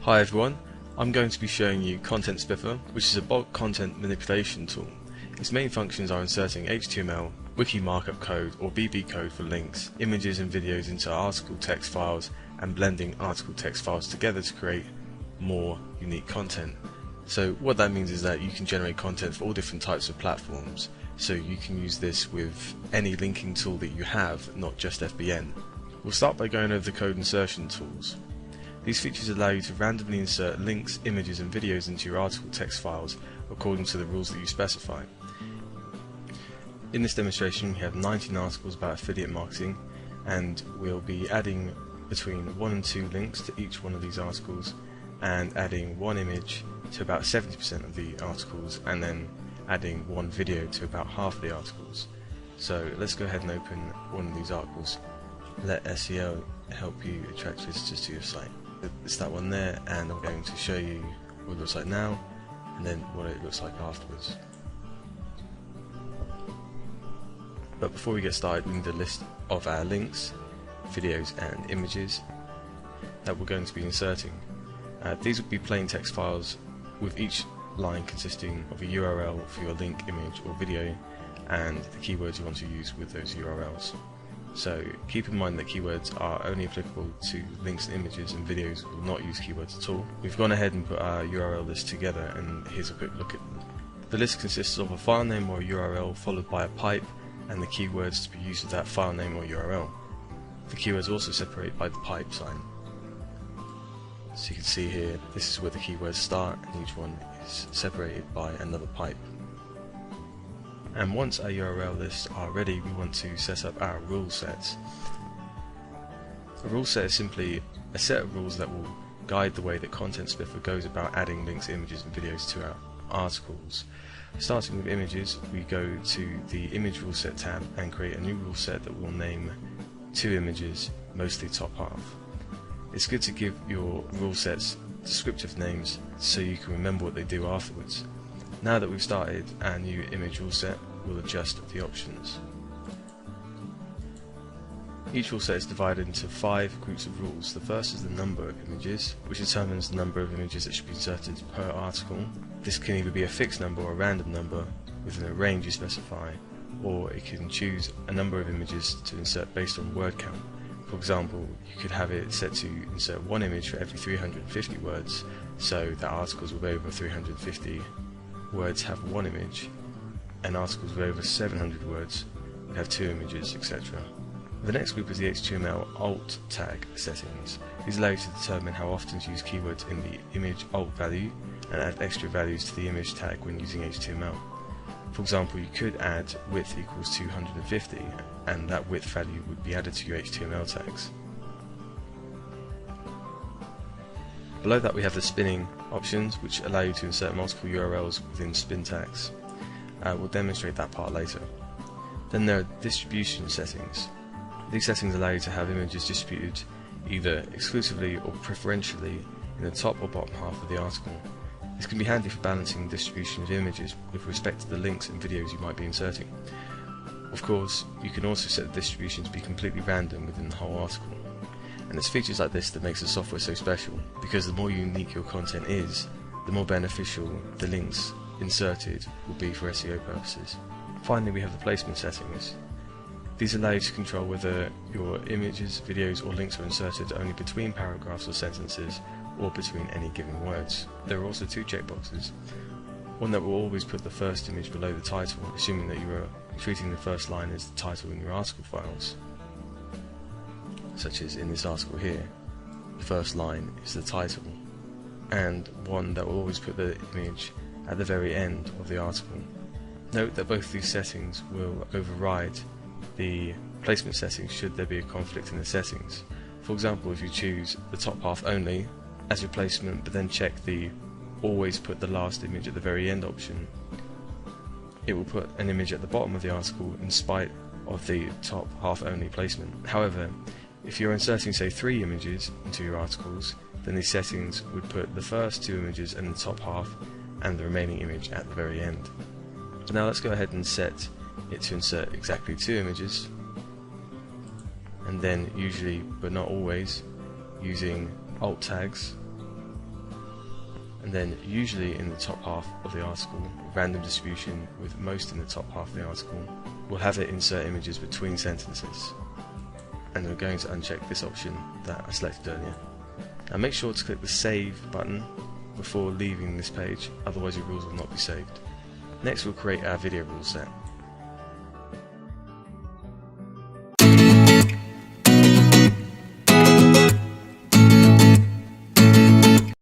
Hi everyone, I'm going to be showing you Content Spiffer, which is a bulk content manipulation tool. Its main functions are inserting HTML, wiki markup code or BB code for links, images and videos into article text files, and blending article text files together to create more unique content. So what that means is that you can generate content for all different types of platforms, so you can use this with any linking tool that you have, not just FBN. We'll start by going over the code insertion tools. These features allow you to randomly insert links, images and videos into your article text files according to the rules that you specify. In this demonstration we have 19 articles about affiliate marketing, and we'll be adding between 1 and 2 links to each one of these articles, and adding 1 image to about 70% of the articles, and then adding 1 video to about half of the articles. So let's go ahead and open one of these articles. Let SEO help you attract visitors to your site. It's that one there, and I'm going to show you what it looks like now and then what it looks like afterwards. But before we get started, we need a list of our links, videos and images that we're going to be inserting. These will be plain text files with each line consisting of a URL for your link, image or video, and the keywords you want to use with those URLs. So keep in mind that keywords are only applicable to links and images, and videos will not use keywords at all. We've gone ahead and put our URL list together, and here's a quick look at them. The list consists of a file name or URL followed by a pipe and the keywords to be used with that file name or URL. The keywords also separate by the pipe sign. So you can see here, this is where the keywords start, and each one is separated by another pipe. And once our URL lists are ready, we want to set up our rule sets. A rule set is simply a set of rules that will guide the way that Content Spiffer goes about adding links, images and videos to our articles. Starting with images, we go to the image rule set tab and create a new rule set that we'll name 2 images, mostly top half. It's good to give your rule sets descriptive names so you can remember what they do afterwards. Now that we've started our new image rule set, we'll adjust the options. Each rule set is divided into 5 groups of rules. The first is the number of images, which determines the number of images that should be inserted per article. This can either be a fixed number or a random number within a range you specify, or it can choose a number of images to insert based on word count. For example, you could have it set to insert 1 image for every 350 words, so that articles with over 350 words have 1 image, and articles with over 700 words would have 2 images, etc. The next group is the HTML alt tag settings. These allow you to determine how often to use keywords in the image alt value and add extra values to the image tag when using HTML. For example, you could add width equals 250, and that width value would be added to your HTML tags. Below that we have the spinning options, which allow you to insert multiple URLs within spin tags. We'll demonstrate that part later. Then there are distribution settings. These settings allow you to have images distributed either exclusively or preferentially in the top or bottom half of the article. This can be handy for balancing distribution of images with respect to the links and videos you might be inserting. Of course, you can also set the distribution to be completely random within the whole article. And it's features like this that makes the software so special, because the more unique your content is, the more beneficial the links inserted will be for SEO purposes. Finally, we have the placement settings. These allow you to control whether your images, videos or links are inserted only between paragraphs or sentences, or between any given words. There are also 2 checkboxes. One that will always put the first image below the title, assuming that you are treating the first line as the title in your article files, such as in this article here. The first line is the title, and one that will always put the image at the very end of the article. Note that both these settings will override the placement settings should there be a conflict in the settings. For example, if you choose the top half only as your placement, but then check the always put the last image at the very end option, it will put an image at the bottom of the article in spite of the top half only placement. However, if you're inserting say 3 images into your articles, then these settings would put the first 2 images in the top half and the remaining image at the very end. So now let's go ahead and set it to insert exactly 2 images, and then usually but not always using alt tags and then usually in the top half of the article, random distribution with most in the top half of the article, we'll have it insert images between sentences, and we're going to uncheck this option that I selected earlier. Now make sure to click the Save button before leaving this page, otherwise your rules will not be saved. Next we'll create our video rule set.